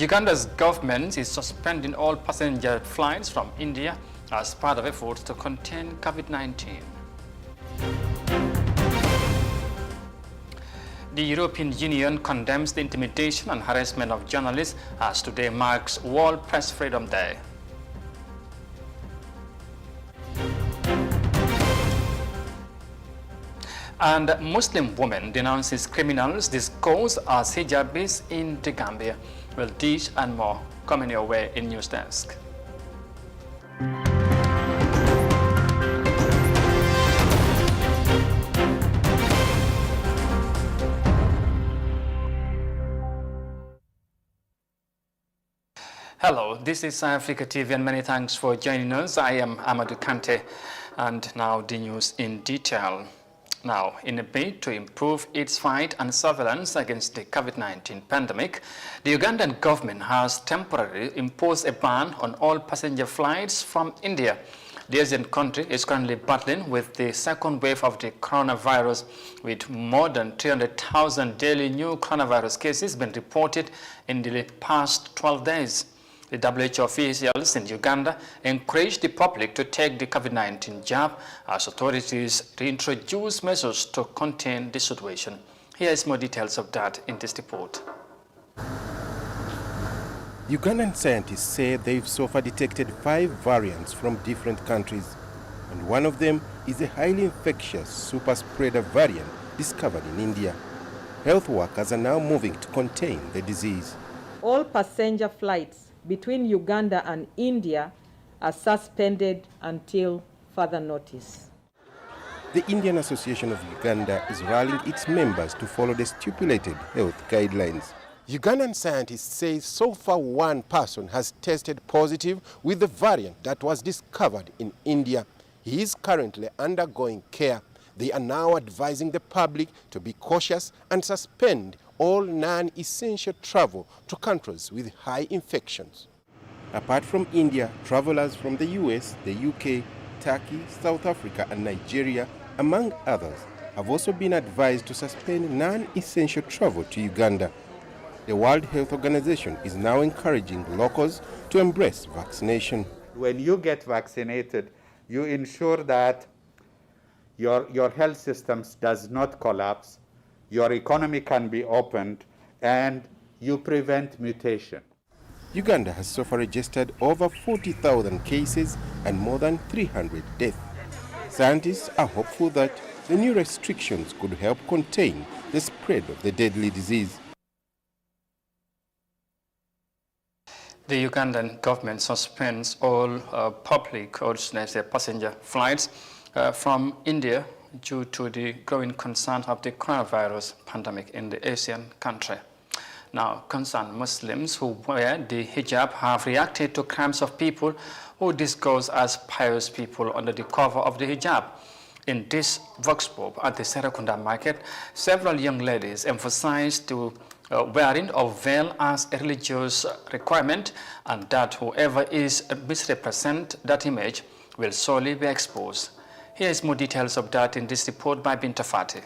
Uganda's government is suspending all passenger flights from India as part of efforts to contain COVID-19. The European Union condemns the intimidation and harassment of journalists as today marks World Press Freedom Day. And Muslim woman denounces criminals disguised as hijabis in the Gambia. Well, this and more coming your way in News Desk. Hello, this is Africa TV and many thanks for joining us. I am Amadou Kante and now the news in detail. Now, in a bid to improve its fight and surveillance against the COVID-19 pandemic, the Ugandan government has temporarily imposed a ban on all passenger flights from India. The Asian country is currently battling with the second wave of the coronavirus, with more than 300,000 daily new coronavirus cases been reported in the past 12 days. The WHO officials in Uganda encouraged the public to take the COVID-19 jab as authorities reintroduce measures to contain the situation. Here is more details of that in this report. Ugandan scientists say they've so far detected 5 variants from different countries, and one of them is a highly infectious super spreader variant discovered in India. Health workers are now moving to contain the disease. All passenger flights between Uganda and India are suspended until further notice. The Indian Association of Uganda is rallying its members to follow the stipulated health guidelines. Ugandan scientists say so far one person has tested positive with the variant that was discovered in India. He is currently undergoing care. They are now advising the public to be cautious and suspend all non-essential travel to countries with high infections. Apart from India, travelers from the US, the UK, Turkey, South Africa and Nigeria, among others, have also been advised to suspend non-essential travel to Uganda. The World Health Organization is now encouraging locals to embrace vaccination. When you get vaccinated, you ensure that your health systems does not collapse, your economy can be opened, and you prevent mutation. Uganda has so far registered over 40,000 cases and more than 300 deaths. Scientists are hopeful that the new restrictions could help contain the spread of the deadly disease. The Ugandan government suspends all public or passenger flights from India due to the growing concern of the coronavirus pandemic in the Asian country. Now, concerned Muslims who wear the hijab have reacted to crimes of people who disguise as pious people under the cover of the hijab. In this vox pop at the Serakunda market, several young ladies emphasized the wearing of veil as a religious requirement, and that whoever is misrepresent that image will surely be exposed. Here is more details of that in this report by Binta Fatih.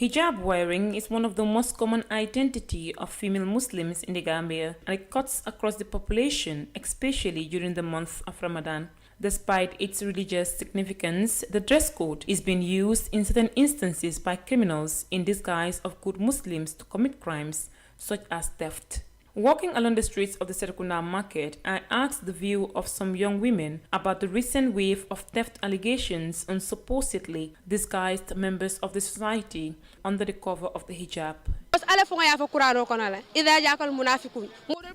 Hijab wearing is one of the most common identity of female Muslims in the Gambia, and it cuts across the population, especially during the month of Ramadan. Despite its religious significance, the dress code is being used in certain instances by criminals in disguise of good Muslims to commit crimes such as theft. Walking along the streets of the Serakunda market, I asked the view of some young women about the recent wave of theft allegations on supposedly disguised members of the society under the cover of the hijab.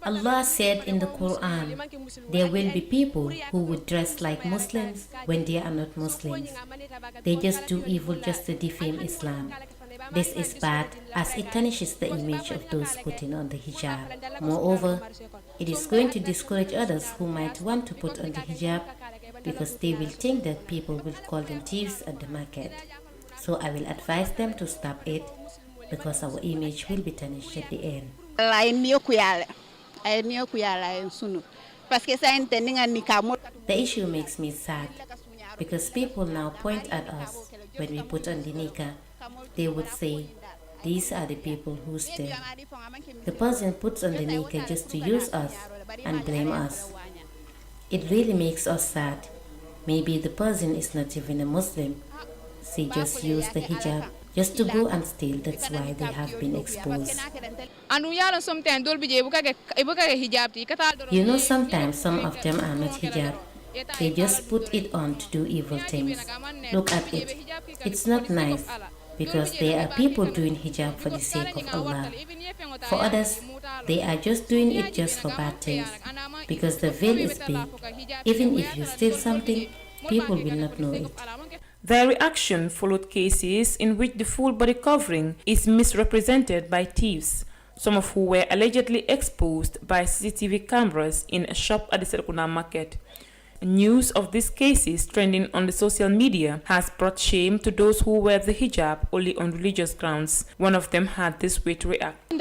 Allah said in the Quran, there will be people who would dress like Muslims when they are not Muslims. They just do evil just to defame Islam. This is bad as it tarnishes the image of those putting on the hijab. Moreover, it is going to discourage others who might want to put on the hijab because they will think that people will call them thieves at the market. So I will advise them to stop it because our image will be tarnished at the end. The issue makes me sad because people now point at us when we put on the nikah. They would say, These are the people who stay. The person puts on the nikah just to use us and blame us. It really makes us sad. Maybe the person is not even a Muslim. She just used the hijab just to go and steal. That's why they have been exposed. You know, sometimes some of them are not hijab. They just put it on to do evil things. Look at it. It's not nice because there are people doing hijab for the sake of Allah. For others, they are just doing it just for bad things because the veil is big. Even if you steal something, people will not know it. Their reaction followed cases in which the full body covering is misrepresented by thieves, some of who were allegedly exposed by CCTV cameras in a shop at the Serkuna market. News of these cases trending on the social media has brought shame to those who wear the hijab only on religious grounds. One of them had this way to react.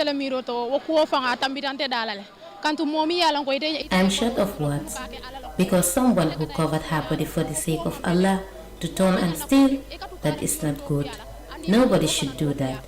I'm short of words because someone who covered her body for the sake of Allah to turn and steal, that is not good. Nobody should do that.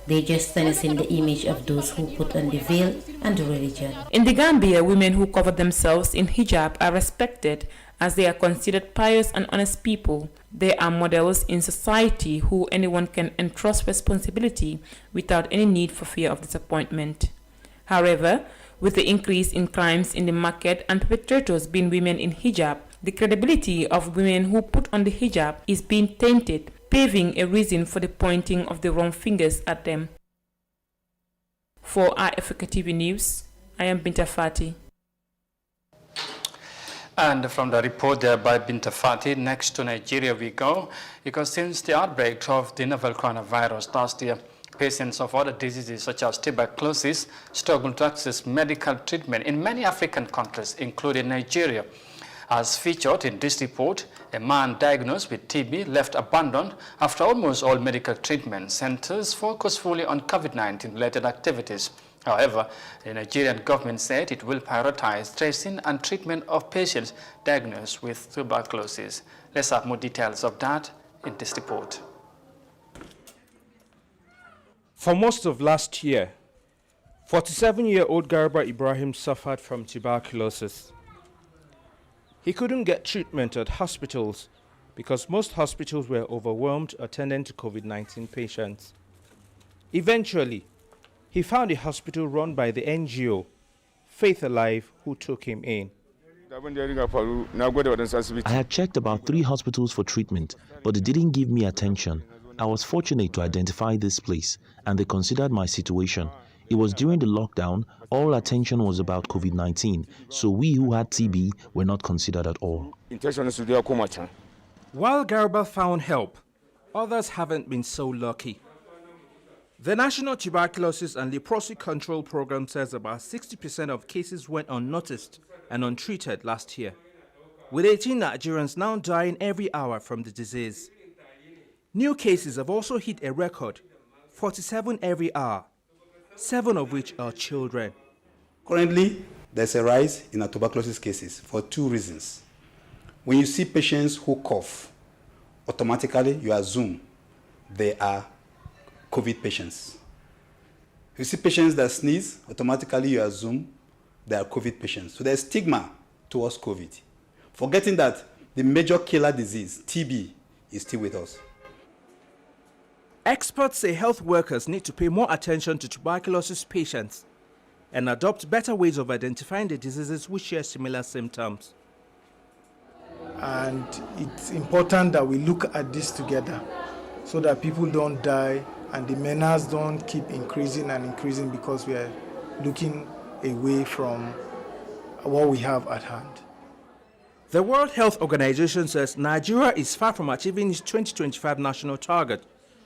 They just tarnish the image of those who put on the veil and the religion. In the Gambia, women who cover themselves in hijab are respected as they are considered pious and honest people. They are models in society who anyone can entrust responsibility without any need for fear of disappointment. However, with the increase in crimes in the market and perpetrators being women in hijab, the credibility of women who put on the hijab is being tainted, paving a reason for the pointing of the wrong fingers at them. For Africa TV News, I am Binta Fati. And from the report there by Binta Fati, next to Nigeria we go, because since the outbreak of the novel coronavirus last year, patients of other diseases such as tuberculosis struggle to access medical treatment in many African countries, including Nigeria. As featured in this report, a man diagnosed with TB left abandoned after almost all medical treatment centers focus fully on COVID-19 related activities. However, the Nigerian government said it will prioritize tracing and treatment of patients diagnosed with tuberculosis. Let's have more details of that in this report. For most of last year, 47-year-old Garba Ibrahim suffered from tuberculosis. He couldn't get treatment at hospitals because most hospitals were overwhelmed attending to COVID-19 patients. Eventually, he found a hospital run by the NGO, Faith Alive, who took him in. I had checked about 3 hospitals for treatment, but they didn't give me attention. I was fortunate to identify this place, and they considered my situation. It was during the lockdown, all attention was about COVID-19, so we who had TB were not considered at all. While Garba found help, others haven't been so lucky. The National Tuberculosis and Leprosy Control Program says about 60% of cases went unnoticed and untreated last year, with 18 Nigerians now dying every hour from the disease. New cases have also hit a record, 47 every hour, 7 of which are children. Currently, there's a rise in our tuberculosis cases for 2 reasons. When you see patients who cough, automatically you assume they are COVID patients. If you see patients that sneeze, automatically you assume they are COVID patients. So there's stigma towards COVID, forgetting that the major killer disease, TB, is still with us. Experts say health workers need to pay more attention to tuberculosis patients and adopt better ways of identifying the diseases which share similar symptoms. And it's important that we look at this together so that people don't die and the menace don't keep increasing and increasing because we are looking away from what we have at hand. The World Health Organization says Nigeria is far from achieving its 2025 national target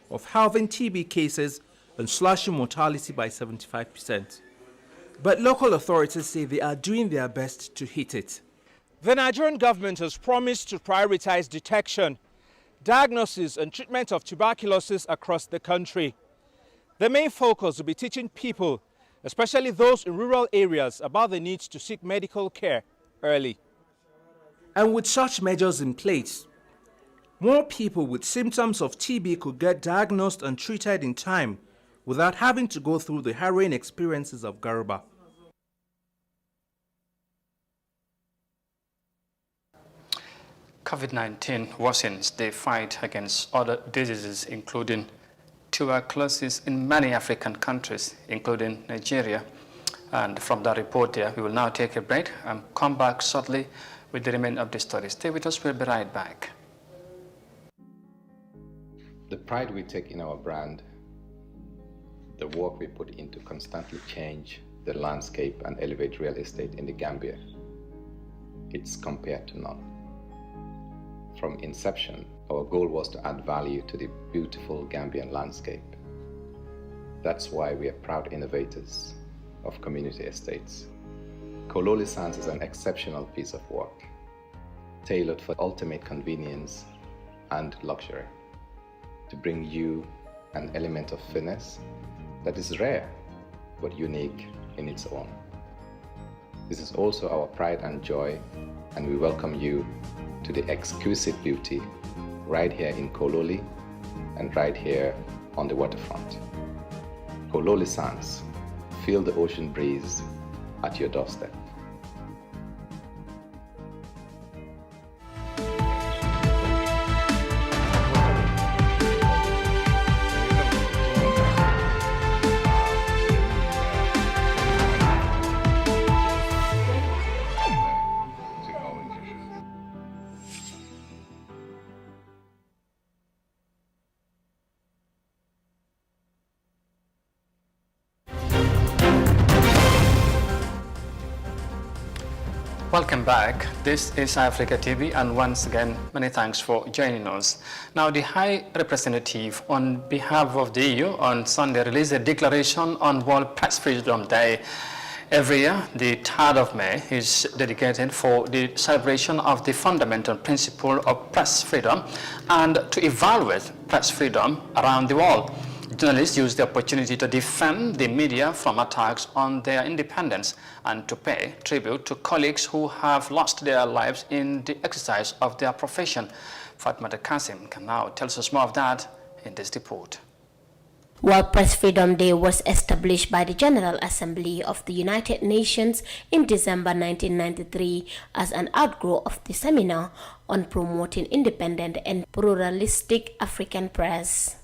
of halving TB cases and slashing mortality by 75%. But local authorities say they are doing their best to hit it. The Nigerian government has promised to prioritize detection, diagnosis and treatment of tuberculosis across the country. The main focus will be teaching people, especially those in rural areas, about the need to seek medical care early. And with such measures in place, more people with symptoms of TB could get diagnosed and treated in time without having to go through the harrowing experiences of Garba. COVID-19 worsens the fight against other diseases, including tuberculosis in many African countries, including Nigeria. And from that report there, we will now take a break and come back shortly with the remainder of the story. Stay with us, we'll be right back. The pride we take in our brand, the work we put into constantly change the landscape and elevate real estate in the Gambia, it's compared to none. From inception, our goal was to add value to the beautiful Gambian landscape. That's why we are proud innovators of community estates. Kololi Sands is an exceptional piece of work, tailored for ultimate convenience and luxury, to bring you an element of finesse that is rare but unique in its own. This is also our pride and joy, and we welcome you to the exquisite beauty right here in Kololi and right here on the waterfront. Kololi Sands, feel the ocean breeze at your doorstep. Welcome back. This is Africa TV, and once again, many thanks for joining us. Now, the High Representative on behalf of the EU on Sunday released a declaration on World Press Freedom Day. Every year, the 3rd of May is dedicated for the celebration of the fundamental principle of press freedom and to evaluate press freedom around the world. Journalists use the opportunity to defend the media from attacks on their independence and to pay tribute to colleagues who have lost their lives in the exercise of their profession. Fatma Kasim can now tell us more of that in this report. World Press Freedom Day was established by the General Assembly of the United Nations in December 1993 as an outgrowth of the seminar on promoting independent and pluralistic African press.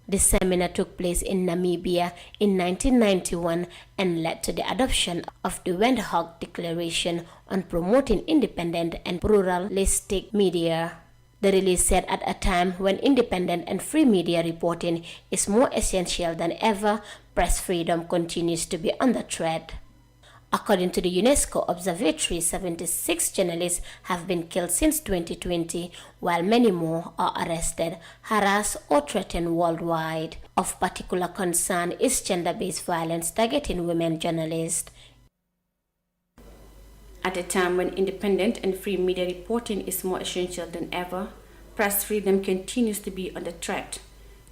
The seminar took place in Namibia in 1991 and led to the adoption of the Windhoek Declaration on promoting independent and pluralistic media. The release said at a time when independent and free media reporting is more essential than ever, press freedom continues to be under threat. According to the UNESCO Observatory, 76 journalists have been killed since 2020, while many more are arrested, harassed, or threatened worldwide. Of particular concern is gender-based violence targeting women journalists. At a time when independent and free media reporting is more essential than ever, press freedom continues to be under threat.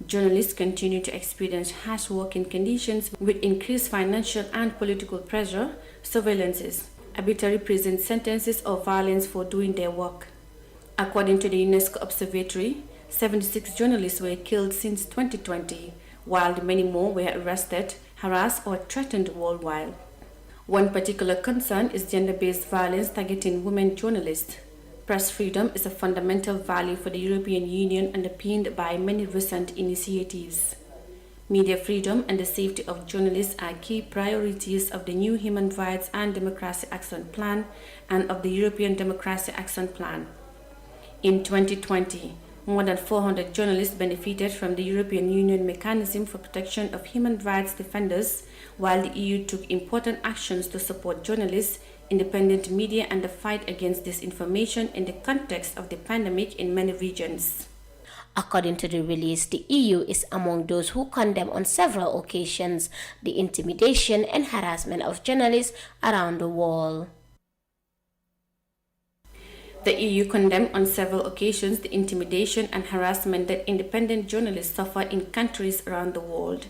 Journalists continue to experience harsh working conditions with increased financial and political pressure, surveillances, arbitrary prison sentences, or violence for doing their work. According to the UNESCO Observatory, 76 journalists were killed since 2020, while many more were arrested, harassed, or threatened worldwide. One particular concern is gender-based violence targeting women journalists. Press freedom is a fundamental value for the European Union, underpinned by many recent initiatives. Media freedom and the safety of journalists are key priorities of the new Human Rights and Democracy Action Plan and of the European Democracy Action Plan. In 2020, more than 400 journalists benefited from the European Union Mechanism for Protection of Human Rights Defenders, while the EU took important actions to support journalists, independent media, and the fight against disinformation in the context of the pandemic in many regions. According to the release, the EU is among those who condemn on several occasions the intimidation and harassment of journalists around the world. The EU condemned on several occasions the intimidation and harassment that independent journalists suffer in countries around the world.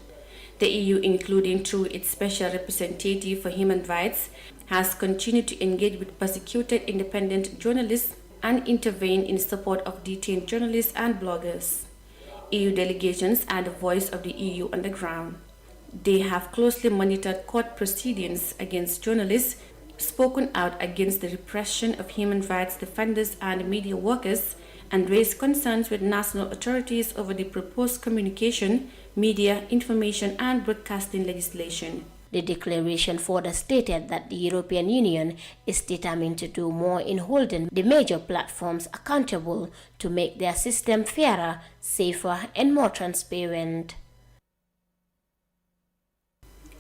The EU, including through its Special Representative for Human Rights, has continued to engage with persecuted independent journalists and intervene in support of detained journalists and bloggers. EU delegations are the voice of the EU on the ground. They have closely monitored court proceedings against journalists, spoken out against the repression of human rights defenders and media workers, and raised concerns with national authorities over the proposed communication, media, information and broadcasting legislation. The declaration further stated that the European Union is determined to do more in holding the major platforms accountable to make their system fairer, safer and more transparent.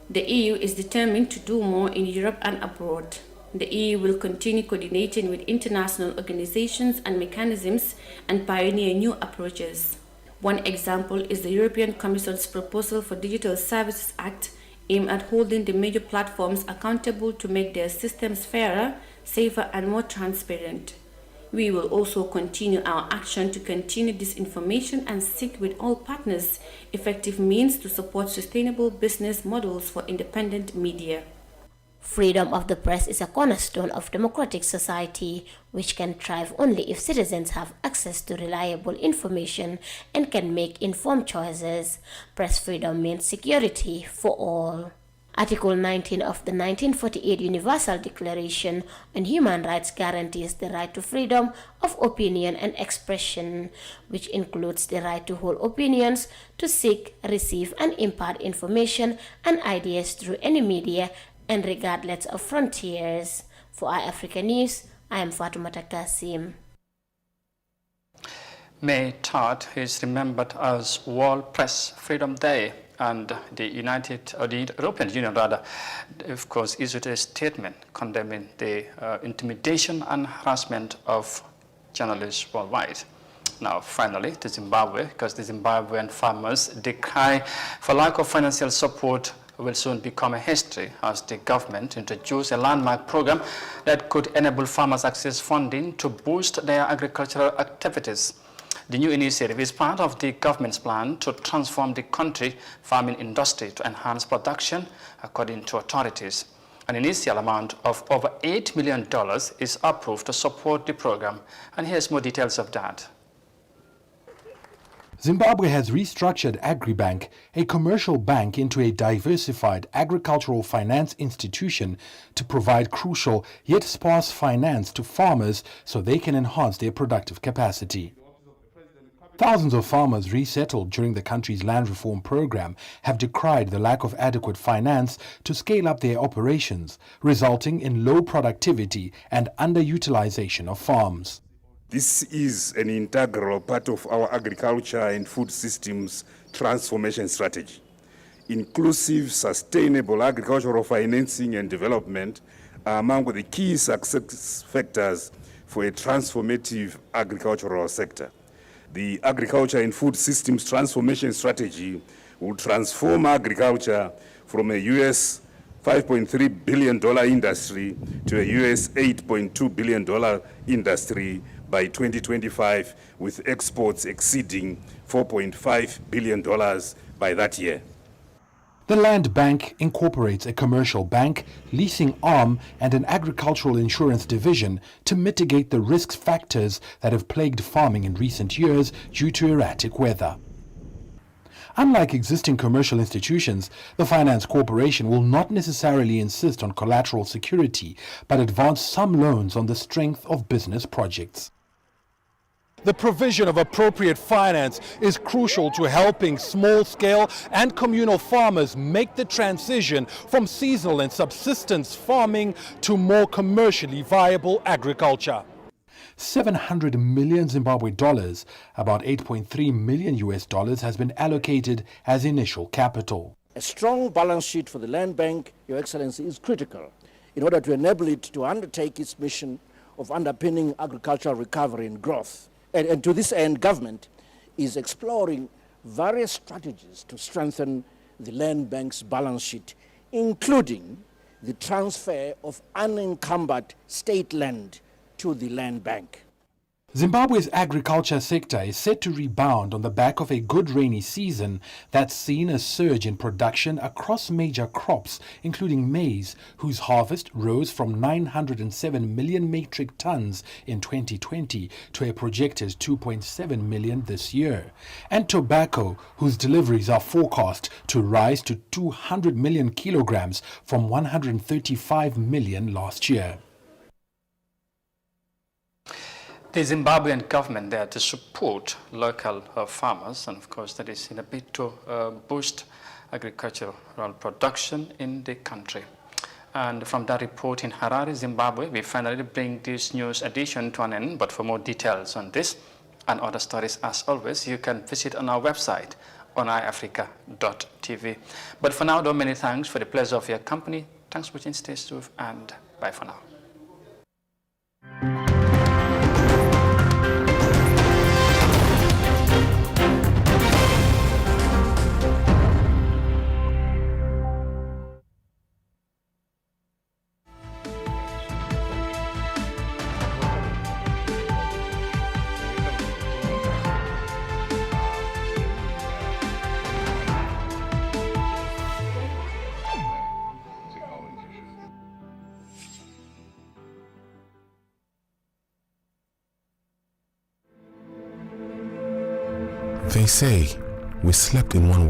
The EU is determined to do more in Europe and abroad. The EU will continue coordinating with international organizations and mechanisms and pioneer new approaches. One example is the European Commission's proposal for Digital Services Act, aimed at holding the major platforms accountable to make their systems fairer, safer and more transparent. We will also continue our action to continue disinformation and seek with all partners effective means to support sustainable business models for independent media. Freedom of the press is a cornerstone of democratic society, which can thrive only if citizens have access to reliable information and can make informed choices. Press freedom means security for all. Article 19 of the 1948 Universal Declaration on Human Rights guarantees the right to freedom of opinion and expression, which includes the right to hold opinions, to seek, receive, and impart information and ideas through any media and regardless of frontiers. For iAfrica News, I am Fatoumata Kasim. May 3rd is remembered as World Press Freedom Day, and the European Union, of course, issued a statement condemning the intimidation and harassment of journalists worldwide. Now, finally, to Zimbabwe, because the Zimbabwean farmers decry for lack of financial support will soon become a history as the government introduced a landmark program that could enable farmers access funding to boost their agricultural activities. The new initiative is part of the government's plan to transform the country farming industry to enhance production, according to authorities. An initial amount of over $8 million is approved to support the program, and here's more details of that. Zimbabwe has restructured Agribank, a commercial bank, into a diversified agricultural finance institution to provide crucial yet sparse finance to farmers so they can enhance their productive capacity. Thousands of farmers resettled during the country's land reform program have decried the lack of adequate finance to scale up their operations, resulting in low productivity and underutilization of farms. This is an integral part of our agriculture and food systems transformation strategy. Inclusive, sustainable agricultural financing and development are among the key success factors for a transformative agricultural sector. The agriculture and food systems transformation strategy will transform agriculture from a US $5.3 billion industry to a US $8.2 billion industry by 2025, with exports exceeding $4.5 billion by that year. The Land Bank incorporates a commercial bank, leasing arm, and an agricultural insurance division to mitigate the risk factors that have plagued farming in recent years due to erratic weather. Unlike existing commercial institutions, the Finance Corporation will not necessarily insist on collateral security, but advance some loans on the strength of business projects. The provision of appropriate finance is crucial to helping small-scale and communal farmers make the transition from seasonal and subsistence farming to more commercially viable agriculture. 700 million Zimbabwe dollars, about $8.3 million US dollars, has been allocated as initial capital. A strong balance sheet for the Land Bank, Your Excellency, is critical in order to enable it to undertake its mission of underpinning agricultural recovery and growth. And to this end, government is exploring various strategies to strengthen the Land Bank's balance sheet, including the transfer of unencumbered state land to the Land Bank. Zimbabwe's agriculture sector is set to rebound on the back of a good rainy season that's seen a surge in production across major crops, including maize, whose harvest rose from 907 million metric tons in 2020 to a projected 2.7 million this year, and tobacco, whose deliveries are forecast to rise to 200 million kilograms from 135 million last year. The Zimbabwean government there to support local farmers, and of course that is in a bid to boost agricultural production in the country. And from that report in Harare, Zimbabwe, we finally bring this news edition to an end. But for more details on this and other stories, as always, you can visit on our website on iafrica.tv. But for now, though, many thanks for the pleasure of your company. Thanks for watching, stay safe, and bye for now. They say we slept in one world.